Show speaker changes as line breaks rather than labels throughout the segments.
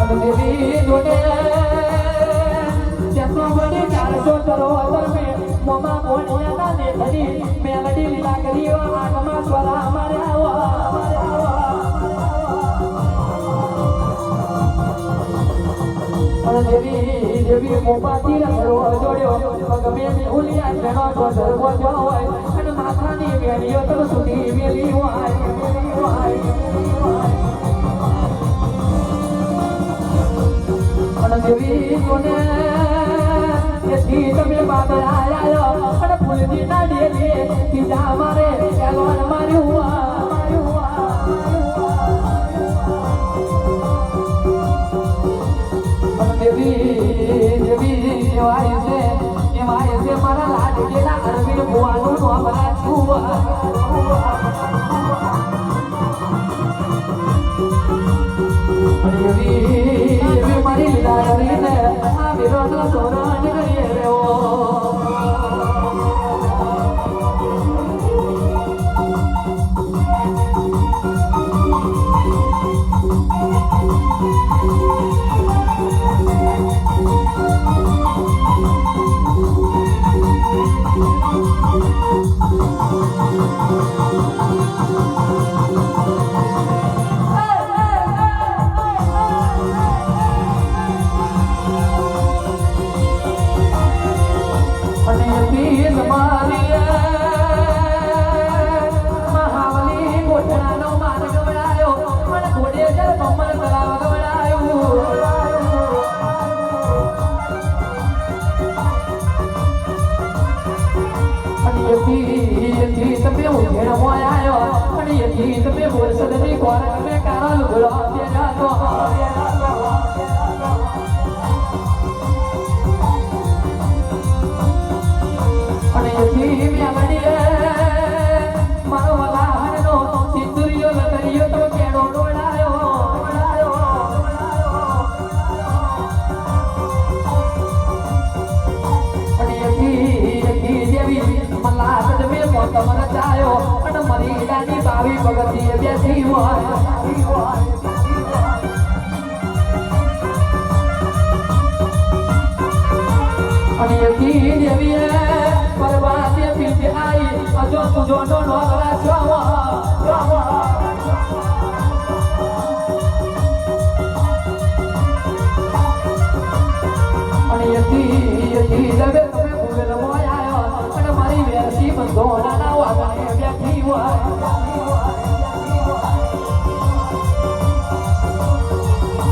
દેવી જોડે તેમનો વડે 400 સરોવર મે મોમા મોણિયાના ને ધરી મેલડી લીલા કરીઓ આગમાં સ્વરા અમારે આવો અને દેવી દેવી મોપાથી સરોવર જોડ્યો ગમે ઉલિયા જેનો તો ધર્મો જો હોય અને માથાની વેણીઓ તો સુધી વેલી હોય અને દેવી જોને એથી તમે બાબર આયા અને ફૂલની ના દેવી કીધા મારે એલોન માર્યું અને દેવી દેવી એવાય છે મારા લાડ કેલા અરવિંદ ભુવાનું નો બનાવ્યું દેવી મારી લીલા કરીને આ વિરોધ સોરણ કરીએ રેવો તમે બોલસદની કોરક મે કારો લુગડો પેરા તો અને યથી મ્યામડીએ મારો વલાહનો સિંદુરિયો લગરિયો તો કેડો ડોડાયો અને યથી દેવી મલ્લા સદમે મોતમ રચાયો અને મરી દાની બાવી ભગતી બેઠી હોય અને એથી દેવીએ પરવાસે પીઠે આવી અજો તુજો નો રાખ્યો અને એથી દવે તમે ભૂલ મોયા અને મારી વેરસી બંધો નાના વાગણે બેઠી હોય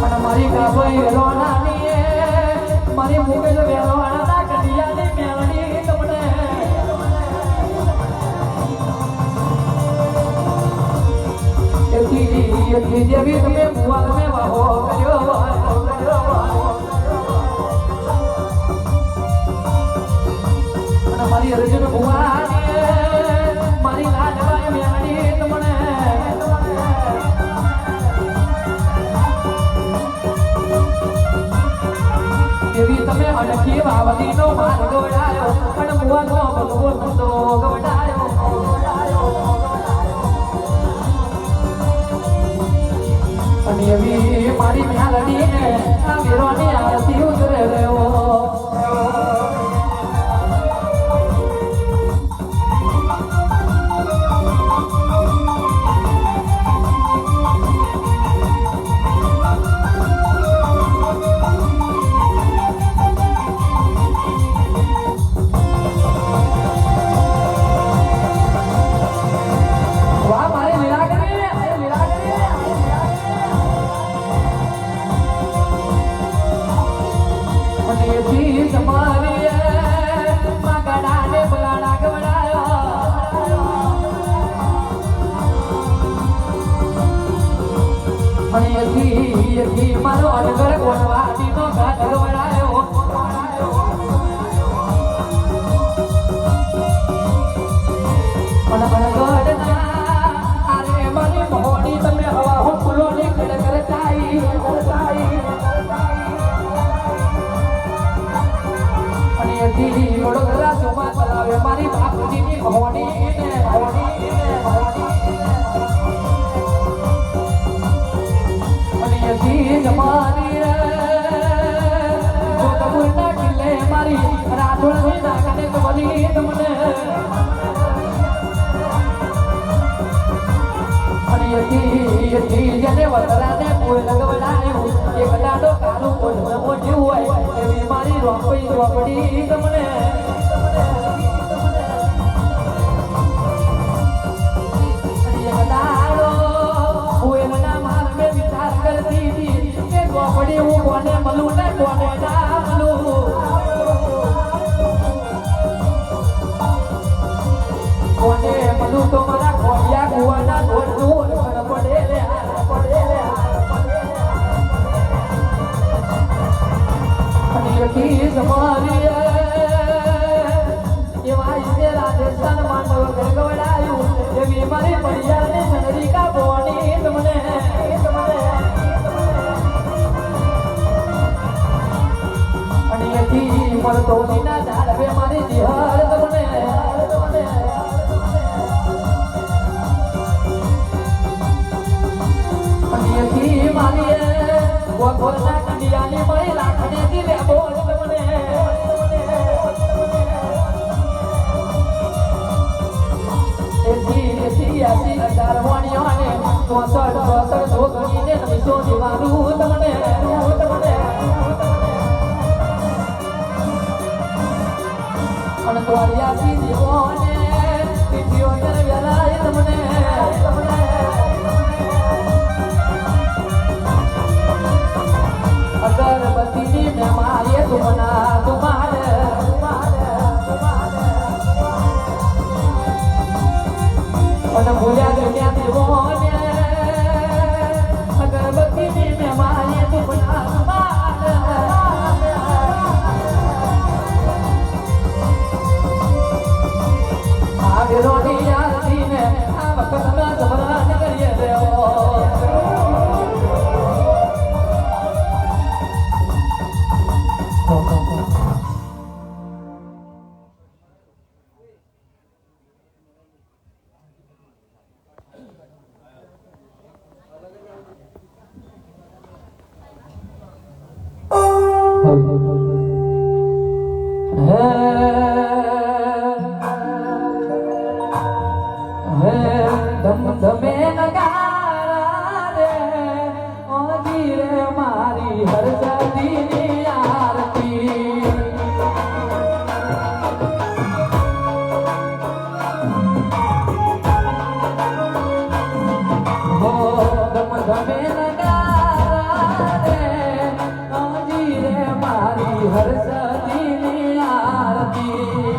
અને મારી ગાભાઈ વેલોણાની મારી મુકેશ વેલોણાના કડિયાની મેળણી તમને એથી દેવી તમે ભુવાલ મે વાહો કર્યો અને મારી અર્જુન ભુવાની મારી લાડવાઈ મેળણી તમને દેવી તમે અડકી વાવતીનો માર્ગ ગવડાયો અને મુવાનો ભગવો ધંધો ગવડાયો અને એવી મારી મ્યાલડીને આ વીરોની આરતી ઉતરે રહ્યો મારો અનગર કોણવાટીનો ઘાટ ગવડાયો અને અનગરના આરે મારી મોહની તમે હવા હું ફૂલોની કરતાઈ અને એથી વડોદરા સોમા ચલાવે મારી બાપુજીની મોહની અને યથી જમાની છોડવી નાખને તો બની તમને જેને વતરાને કોઈ લગવડાયું એક દાડો કાલું કોઈ મોઢું હોય એવી મારી રોપડી તમને એક દાડો કોઈના માર મે વિચાર કરતી હતી કે રોપડી હું કોને મળું ને કોને ના મળું કોને મળું તો મારા ખોડિયા કુવાના ઢોર રાજસ્થાન માંડવ ગરગવડાયું એવી મારી પરિયાને ચંદ્રિકા ભવાની તમને અને એથી મળતો ના ઝાડવે મારી દિહાર તમને મારી ગોગોલના કંડિયાની મળી લાખને દિલે બોલ તમને એથી હજાર વાણીઓને 64 છોકરીને નમીસો દેવાનું તમને અને 83 દેવોને પીઠીઓ વેલાય તમને અગરબત્તીની મેમારીએ તમારે અને ભૂલ્યા ગયા દેવોને અગરબત્તીની મેમારીએ તમારે આ વેરોની યાદીને આ વખતના જબરાન કરીએ દેવો ધમે નગારા રે ઓજી રે મારી હરજદીની આરતી હો ધમે નગારા રે ઓજી રે મારી હરજદીની આરતી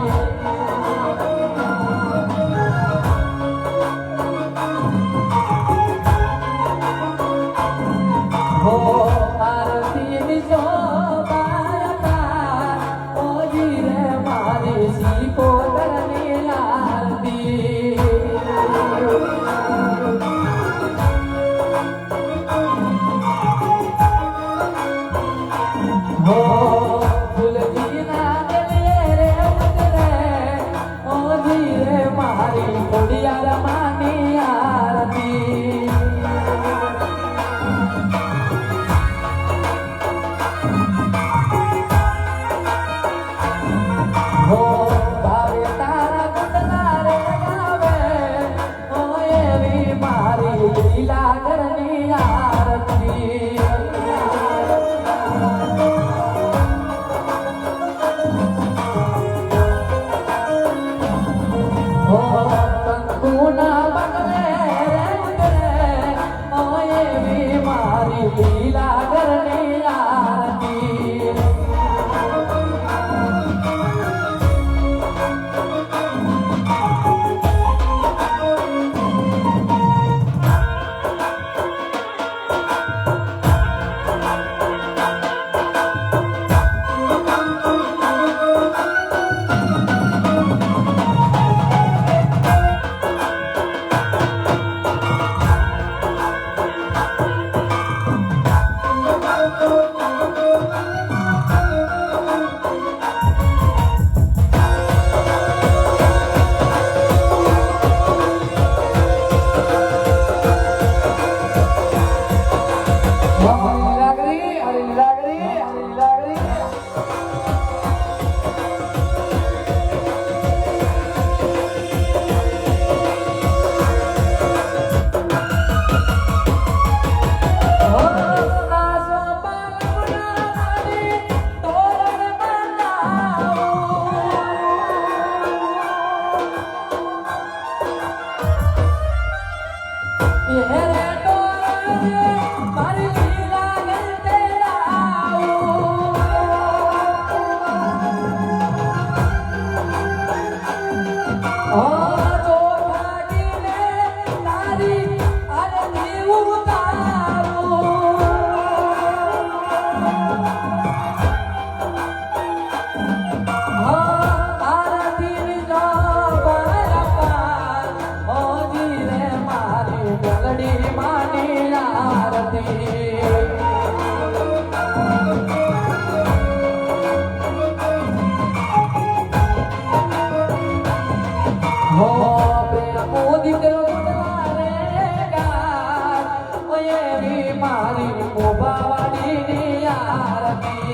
મારી મોભાવાડીની આરતી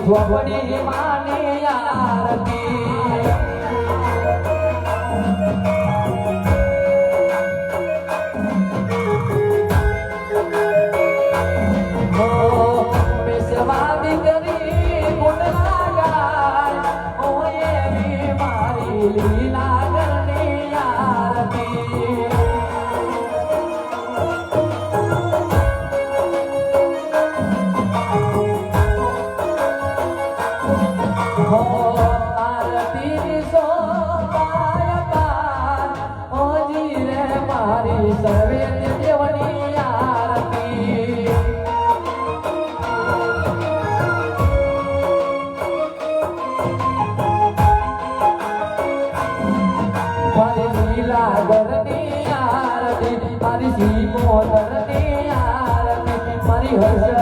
ઝોપડી માની આરતી બેસવા દીકરી ગુણના ગાય ઓએ મારી લીલા ગરની આરતી સર્વે દેવની આરતી મારી લીલા ગરની આરતી મારી શિવોતરની આરતી મારી હર્ષ